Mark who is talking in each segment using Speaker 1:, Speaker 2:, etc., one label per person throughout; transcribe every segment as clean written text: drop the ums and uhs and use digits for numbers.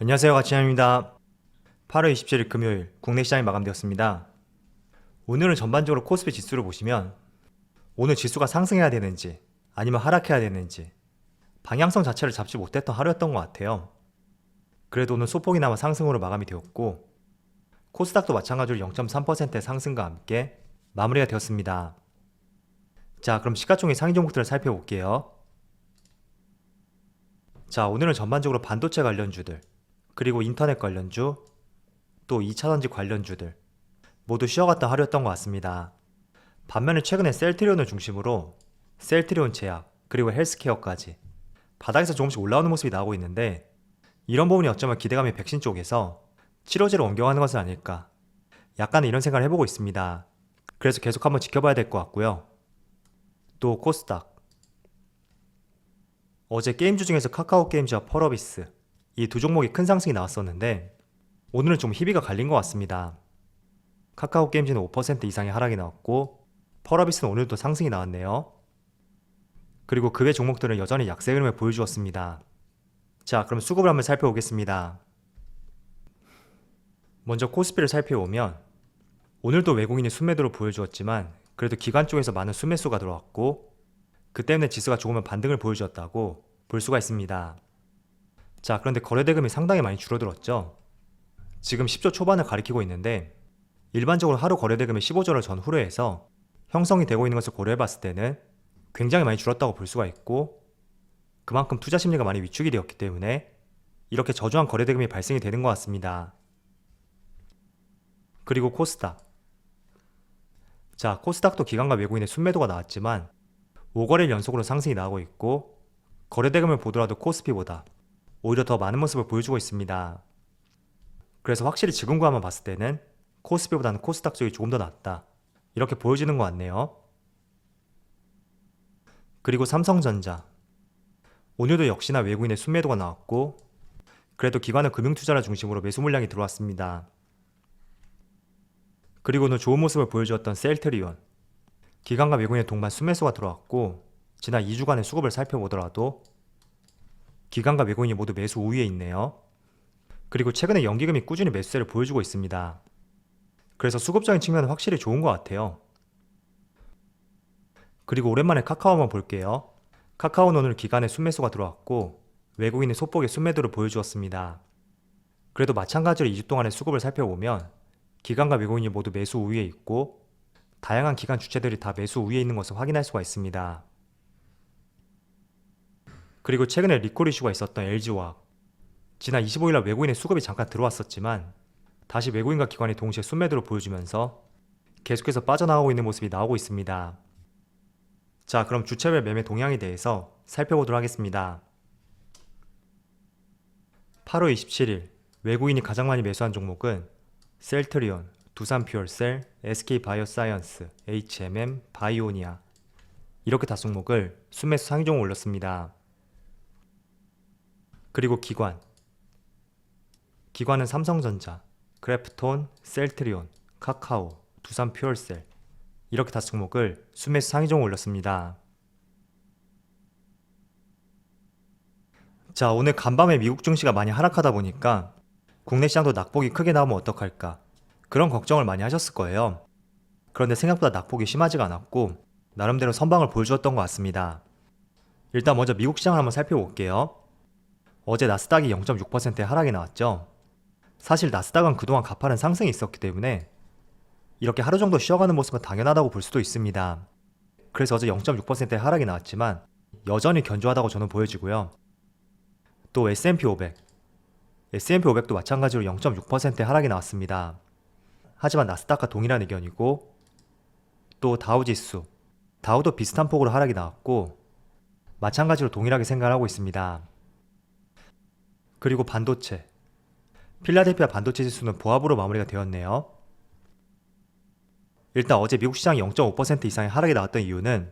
Speaker 1: 안녕하세요, 가치현입니다. 8월 27일 금요일 국내 시장이 마감되었습니다. 오늘은 전반적으로 코스피 지수를 보시면 오늘 지수가 상승해야 되는지 아니면 하락해야 되는지 방향성 자체를 잡지 못했던 하루였던 것 같아요. 그래도 오늘 소폭이나마 상승으로 마감이 되었고 코스닥도 마찬가지로 0.3%의 상승과 함께 마무리가 되었습니다. 자, 그럼 시가총액 상위 종목들을 살펴볼게요. 자, 오늘은 전반적으로 반도체 관련주들, 그리고 인터넷 관련주, 또 2차전지 관련주들 모두 쉬어갔던 하루였던 것 같습니다. 반면에 최근에 셀트리온을 중심으로 셀트리온 제약, 그리고 헬스케어까지 바닥에서 조금씩 올라오는 모습이 나오고 있는데, 이런 부분이 어쩌면 기대감이 백신 쪽에서 치료제로 옮겨가는 것은 아닐까, 약간은 이런 생각을 해보고 있습니다. 그래서 계속 한번 지켜봐야 될 것 같고요. 또 코스닥, 어제 게임주 중에서 카카오게임즈와 펄어비스 이 두 종목이 큰 상승이 나왔었는데 오늘은 좀 희비가 갈린 것 같습니다. 카카오게임즈는 5% 이상의 하락이 나왔고 펄어비스는 오늘도 상승이 나왔네요. 그리고 그 외 종목들은 여전히 약세 흐름을 보여주었습니다. 자, 그럼 수급을 한번 살펴보겠습니다. 먼저 코스피를 살펴보면 오늘도 외국인이 순매도를 보여주었지만 그래도 기관 쪽에서 많은 순매수가 들어왔고 그 때문에 지수가 조금은 반등을 보여주었다고 볼 수가 있습니다. 자, 그런데 거래대금이 상당히 많이 줄어들었죠. 지금 10조 초반을 가리키고 있는데 일반적으로 하루 거래대금이 15조를 전후로 해서 형성이 되고 있는 것을 고려해봤을 때는 굉장히 많이 줄었다고 볼 수가 있고, 그만큼 투자 심리가 많이 위축이 되었기 때문에 이렇게 저조한 거래대금이 발생이 되는 것 같습니다. 그리고 코스닥, 자, 코스닥도 기관과 외국인의 순매도가 나왔지만 5거래일 연속으로 상승이 나오고 있고 거래대금을 보더라도 코스피보다 오히려 더 많은 모습을 보여주고 있습니다. 그래서 확실히 지금과만 봤을 때는 코스피보다는 코스닥 쪽이 조금 더 낫다, 이렇게 보여지는 것 같네요. 그리고 삼성전자, 오늘도 역시나 외국인의 순매도가 나왔고 그래도 기관은 금융투자를 중심으로 매수 물량이 들어왔습니다. 그리고 오늘 좋은 모습을 보여주었던 셀트리온, 기관과 외국인의 동반 순매수가 들어왔고 지난 2주간의 수급을 살펴보더라도 기관과 외국인이 모두 매수 우위에 있네요. 그리고 최근에 연기금이 꾸준히 매수세를 보여주고 있습니다. 그래서 수급적인 측면은 확실히 좋은 것 같아요. 그리고 오랜만에 카카오 한번 볼게요. 카카오는 오늘 기관의 순매수가 들어왔고 외국인의 소폭의 순매도를 보여주었습니다. 그래도 마찬가지로 2주 동안의 수급을 살펴보면 기관과 외국인이 모두 매수 우위에 있고 다양한 기관 주체들이 다 매수 우위에 있는 것을 확인할 수가 있습니다. 그리고 최근에 리콜 이슈가 있었던 LG화학, 지난 25일날 외국인의 수급이 잠깐 들어왔었지만 다시 외국인과 기관이 동시에 순매도를 보여주면서 계속해서 빠져나가고 있는 모습이 나오고 있습니다. 자, 그럼 주체별 매매 동향에 대해서 살펴보도록 하겠습니다. 8월 27일 외국인이 가장 많이 매수한 종목은 셀트리온, 두산퓨얼셀, SK바이오사이언스, HMM, 바이오니아, 이렇게 5종목을 순매수 상위 종목 올렸습니다. 그리고 기관은 삼성전자, 크래프톤, 셀트리온, 카카오, 두산퓨얼셀, 이렇게 5종목을 순매수 상위 종목 올렸습니다. 자, 오늘 간밤에 미국 증시가 많이 하락하다 보니까 국내 시장도 낙폭이 크게 나오면 어떡할까, 그런 걱정을 많이 하셨을 거예요. 그런데 생각보다 낙폭이 심하지가 않았고 나름대로 선방을 보여주었던 것 같습니다. 일단 먼저 미국 시장을 한번 살펴볼게요. 어제 나스닥이 0.6%의 하락이 나왔죠. 사실 나스닥은 그동안 가파른 상승이 있었기 때문에 이렇게 하루 정도 쉬어가는 모습은 당연하다고 볼 수도 있습니다. 그래서 어제 0.6%의 하락이 나왔지만 여전히 견조하다고 저는 보여지고요. 또 S&P 500도 마찬가지로 0.6%의 하락이 나왔습니다. 하지만 나스닥과 동일한 의견이고, 또 다우지수, 다우도 비슷한 폭으로 하락이 나왔고 마찬가지로 동일하게 생각을 하고 있습니다. 그리고 반도체, 필라델피아 반도체 지수는 보합으로 마무리가 되었네요. 일단 어제 미국 시장이 0.5% 이상의 하락이 나왔던 이유는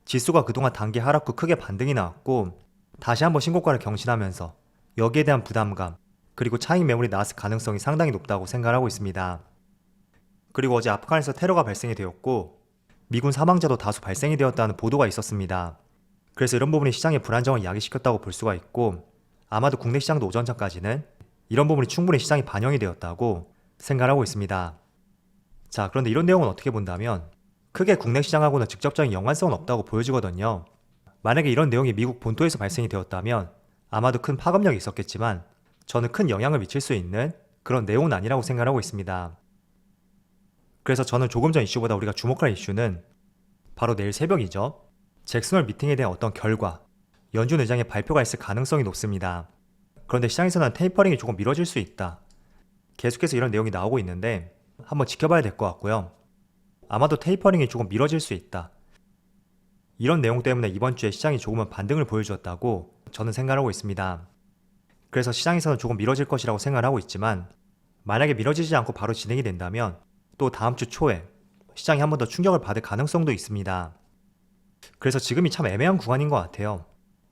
Speaker 1: 지수가 그동안 단기 하락 후 크게 반등이 나왔고 다시 한번 신고가를 경신하면서 여기에 대한 부담감, 그리고 차익 매물이 나왔을 가능성이 상당히 높다고 생각하고 있습니다. 그리고 어제 아프간에서 테러가 발생이 되었고 미군 사망자도 다수 발생이 되었다는 보도가 있었습니다. 그래서 이런 부분이 시장의 불안정을 야기시켰다고 볼 수가 있고 아마도 국내 시장도 오전장까지는 이런 부분이 충분히 시장에 반영이 되었다고 생각하고 있습니다. 자, 그런데 이런 내용은 어떻게 본다면 크게 국내 시장하고는 직접적인 연관성은 없다고 보여지거든요. 만약에 이런 내용이 미국 본토에서 발생이 되었다면 아마도 큰 파급력이 있었겠지만 저는 큰 영향을 미칠 수 있는 그런 내용은 아니라고 생각하고 있습니다. 그래서 저는 조금 전 이슈보다 우리가 주목할 이슈는 바로 내일 새벽이죠. 잭슨홀 미팅에 대한 어떤 결과, 연준 의장의 발표가 있을 가능성이 높습니다. 그런데 시장에서는 테이퍼링이 조금 미뤄질 수 있다. 계속해서 이런 내용이 나오고 있는데 한번 지켜봐야 될 것 같고요. 아마도 테이퍼링이 조금 미뤄질 수 있다. 이런 내용 때문에 이번 주에 시장이 조금은 반등을 보여주었다고 저는 생각하고 있습니다. 그래서 시장에서는 조금 미뤄질 것이라고 생각하고 있지만 만약에 미뤄지지 않고 바로 진행이 된다면 또 다음 주 초에 시장이 한 번 더 충격을 받을 가능성도 있습니다. 그래서 지금이 참 애매한 구간인 것 같아요.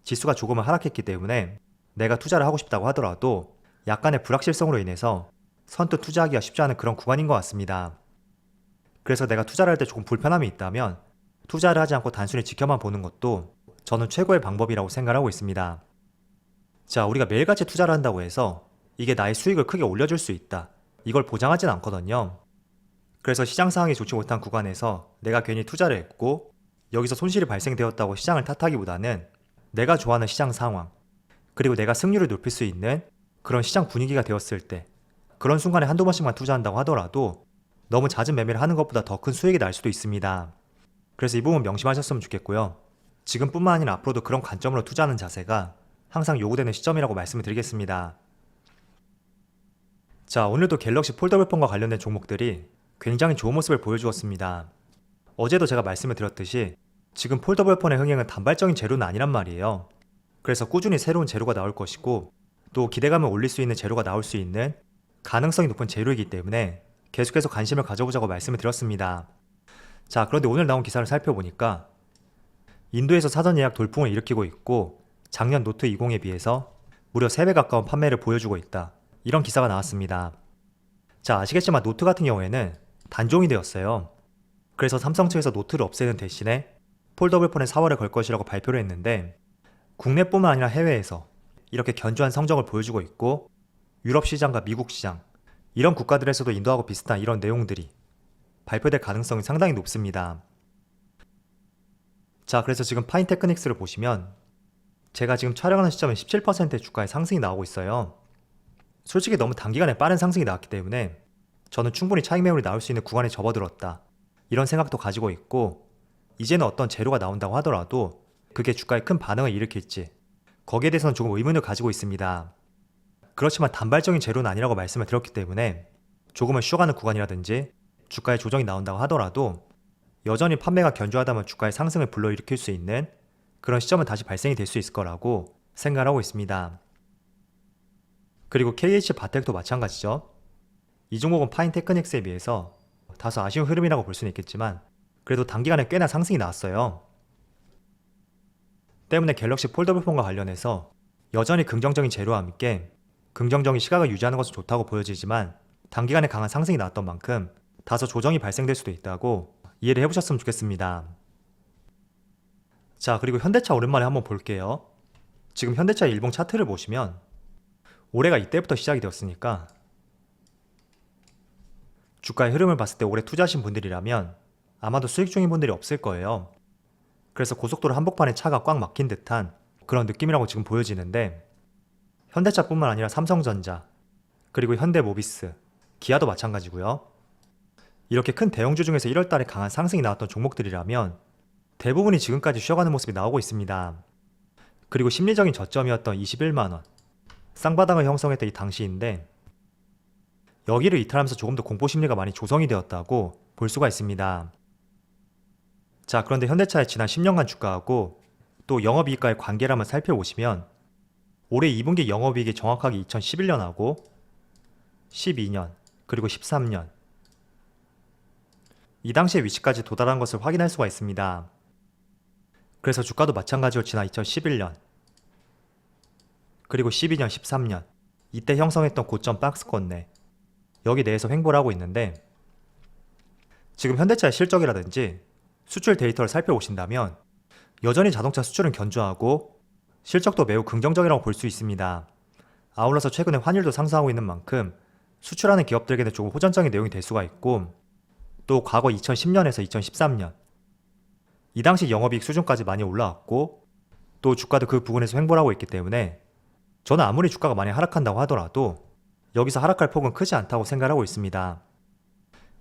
Speaker 1: 지수가 조금은 하락했기 때문에 내가 투자를 하고 싶다고 하더라도 약간의 불확실성으로 인해서 선뜻 투자하기가 쉽지 않은 그런 구간인 것 같습니다. 그래서 내가 투자를 할 때 조금 불편함이 있다면 투자를 하지 않고 단순히 지켜만 보는 것도 저는 최고의 방법이라고 생각하고 있습니다. 자, 우리가 매일같이 투자를 한다고 해서 이게 나의 수익을 크게 올려줄 수 있다. 이걸 보장하진 않거든요. 그래서 시장 상황이 좋지 못한 구간에서 내가 괜히 투자를 했고 여기서 손실이 발생되었다고 시장을 탓하기보다는 내가 좋아하는 시장 상황, 그리고 내가 승률을 높일 수 있는 그런 시장 분위기가 되었을 때 그런 순간에 한두 번씩만 투자한다고 하더라도 너무 잦은 매매를 하는 것보다 더 큰 수익이 날 수도 있습니다. 그래서 이 부분 명심하셨으면 좋겠고요. 지금뿐만 아니라 앞으로도 그런 관점으로 투자하는 자세가 항상 요구되는 시점이라고 말씀을 드리겠습니다. 자, 오늘도 갤럭시 폴더블 폰과 관련된 종목들이 굉장히 좋은 모습을 보여주었습니다. 어제도 제가 말씀을 드렸듯이 지금 폴더블 폰의 흥행은 단발적인 재료는 아니란 말이에요. 그래서 꾸준히 새로운 재료가 나올 것이고 또 기대감을 올릴 수 있는 재료가 나올 수 있는 가능성이 높은 재료이기 때문에 계속해서 관심을 가져보자고 말씀을 드렸습니다. 자, 그런데 오늘 나온 기사를 살펴보니까 인도에서 사전 예약 돌풍을 일으키고 있고 작년 노트 20에 비해서 무려 3배 가까운 판매를 보여주고 있다. 이런 기사가 나왔습니다. 자, 아시겠지만 노트 같은 경우에는 단종이 되었어요. 그래서 삼성 측에서 노트를 없애는 대신에 폴더블폰에 4월에 걸 것이라고 발표를 했는데 국내뿐만 아니라 해외에서 이렇게 견조한 성적을 보여주고 있고 유럽 시장과 미국 시장 이런 국가들에서도 인도하고 비슷한 이런 내용들이 발표될 가능성이 상당히 높습니다. 자, 그래서 지금 파인테크닉스를 보시면 제가 지금 촬영하는 시점에 17%의 주가의 상승이 나오고 있어요. 솔직히 너무 단기간에 빠른 상승이 나왔기 때문에 저는 충분히 차익 매물이 나올 수 있는 구간에 접어들었다. 이런 생각도 가지고 있고 이제는 어떤 재료가 나온다고 하더라도 그게 주가에 큰 반응을 일으킬지 거기에 대해서는 조금 의문을 가지고 있습니다. 그렇지만 단발적인 재료는 아니라고 말씀을 드렸기 때문에 조금은 쉬어가는 구간이라든지 주가의 조정이 나온다고 하더라도 여전히 판매가 견조하다면 주가의 상승을 불러일으킬 수 있는 그런 시점은 다시 발생이 될 수 있을 거라고 생각을 하고 있습니다. 그리고 KH바텍도 마찬가지죠. 이 종목은 파인테크닉스에 비해서 다소 아쉬운 흐름이라고 볼 수는 있겠지만 그래도 단기간에 꽤나 상승이 나왔어요. 때문에 갤럭시 폴더블폰과 관련해서 여전히 긍정적인 재료와 함께 긍정적인 시각을 유지하는 것은 좋다고 보여지지만 단기간에 강한 상승이 나왔던 만큼 다소 조정이 발생될 수도 있다고 이해를 해보셨으면 좋겠습니다. 자, 그리고 현대차 오랜만에 한번 볼게요. 지금 현대차의 일봉 차트를 보시면 올해가 이때부터 시작이 되었으니까 주가의 흐름을 봤을 때 올해 투자하신 분들이라면 아마도 수익 중인 분들이 없을 거예요. 그래서 고속도로 한복판에 차가 꽉 막힌 듯한 그런 느낌이라고 지금 보여지는데 현대차뿐만 아니라 삼성전자, 그리고 현대모비스, 기아도 마찬가지고요. 이렇게 큰 대형주 중에서 1월달에 강한 상승이 나왔던 종목들이라면 대부분이 지금까지 쉬어가는 모습이 나오고 있습니다. 그리고 심리적인 저점이었던 21만원, 쌍바닥을 형성했던 이 당시인데 여기를 이탈하면서 조금 더 공포심리가 많이 조성이 되었다고 볼 수가 있습니다. 자, 그런데 현대차의 지난 10년간 주가하고 또 영업이익과의 관계를 한번 살펴보시면 올해 2분기 영업이익이 정확하게 2011년하고 12년 그리고 13년 이 당시의 위치까지 도달한 것을 확인할 수가 있습니다. 그래서 주가도 마찬가지로 지난 2011년 그리고 12년, 13년 이때 형성했던 고점 박스권 내 여기 내에서 횡보를 하고 있는데 지금 현대차의 실적이라든지 수출 데이터를 살펴보신다면 여전히 자동차 수출은 견조하고 실적도 매우 긍정적이라고 볼 수 있습니다. 아울러서 최근에 환율도 상승하고 있는 만큼 수출하는 기업들에게는 조금 호전적인 내용이 될 수가 있고, 또 과거 2010년에서 2013년 이 당시 영업이익 수준까지 많이 올라왔고, 또 주가도 그 부분에서 횡보하고 있기 때문에 저는 아무리 주가가 많이 하락한다고 하더라도 여기서 하락할 폭은 크지 않다고 생각하고 있습니다.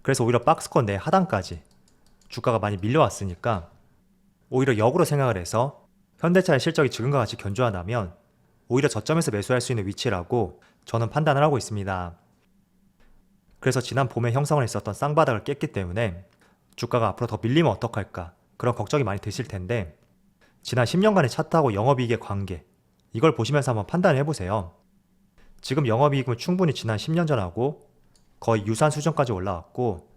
Speaker 1: 그래서 오히려 박스권 내 하단까지 주가가 많이 밀려왔으니까 오히려 역으로 생각을 해서 현대차의 실적이 지금과 같이 견조하다면 오히려 저점에서 매수할 수 있는 위치라고 저는 판단을 하고 있습니다. 그래서 지난 봄에 형성을 했었던 쌍바닥을 깼기 때문에 주가가 앞으로 더 밀리면 어떡할까 그런 걱정이 많이 드실 텐데, 지난 10년간의 차트하고 영업이익의 관계, 이걸 보시면서 한번 판단을 해보세요. 지금 영업이익은 충분히 지난 10년 전하고 거의 유사한 수준까지 올라왔고,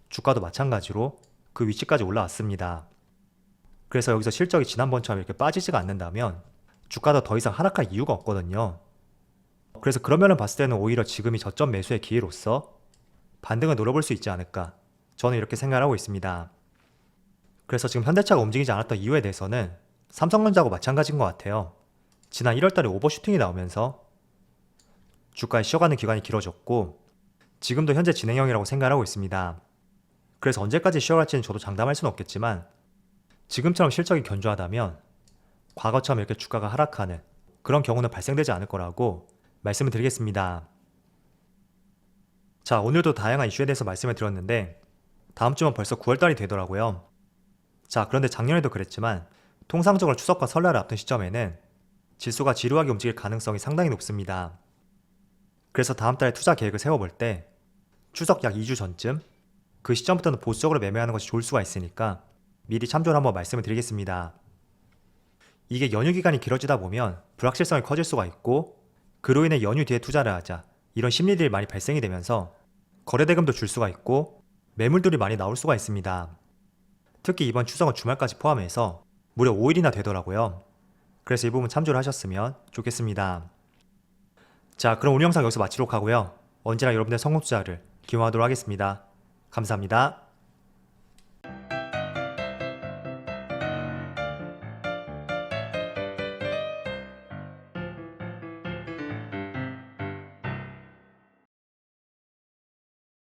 Speaker 1: 주가도 마찬가지로 그 위치까지 올라왔습니다. 그래서 여기서 실적이 지난번처럼 이렇게 빠지지가 않는다면 주가도 더 이상 하락할 이유가 없거든요. 그래서 그런 면을 봤을 때는 오히려 지금이 저점 매수의 기회로서 반등을 노려볼 수 있지 않을까, 저는 이렇게 생각을 하고 있습니다. 그래서 지금 현대차가 움직이지 않았던 이유에 대해서는 삼성전자하고 마찬가지인 것 같아요. 지난 1월달에 오버슈팅이 나오면서 주가에 쉬어가는 기간이 길어졌고, 지금도 현재 진행형이라고 생각하고 있습니다. 그래서 언제까지 쉬어갈지는 저도 장담할 수는 없겠지만, 지금처럼 실적이 견조하다면 과거처럼 이렇게 주가가 하락하는 그런 경우는 발생되지 않을 거라고 말씀을 드리겠습니다. 자, 오늘도 다양한 이슈에 대해서 말씀을 드렸는데 다음 주면 벌써 9월달이 되더라고요. 자, 그런데 작년에도 그랬지만 통상적으로 추석과 설날을 앞둔 시점에는 지수가 지루하게 움직일 가능성이 상당히 높습니다. 그래서 다음 달에 투자 계획을 세워볼 때 추석 약 2주 전쯤, 그 시점부터는 보수적으로 매매하는 것이 좋을 수가 있으니까 미리 참조를 한번 말씀을 드리겠습니다. 이게 연휴 기간이 길어지다 보면 불확실성이 커질 수가 있고, 그로 인해 연휴 뒤에 투자를 하자 이런 심리들이 많이 발생이 되면서 거래대금도 줄 수가 있고 매물들이 많이 나올 수가 있습니다. 특히 이번 추석은 주말까지 포함해서 무려 5일이나 되더라고요. 그래서 이 부분 참조를 하셨으면 좋겠습니다. 자, 그럼 오늘 영상 여기서 마치도록 하고요. 언제나 여러분의 성공 투자를 기원하도록 하겠습니다. 감사합니다.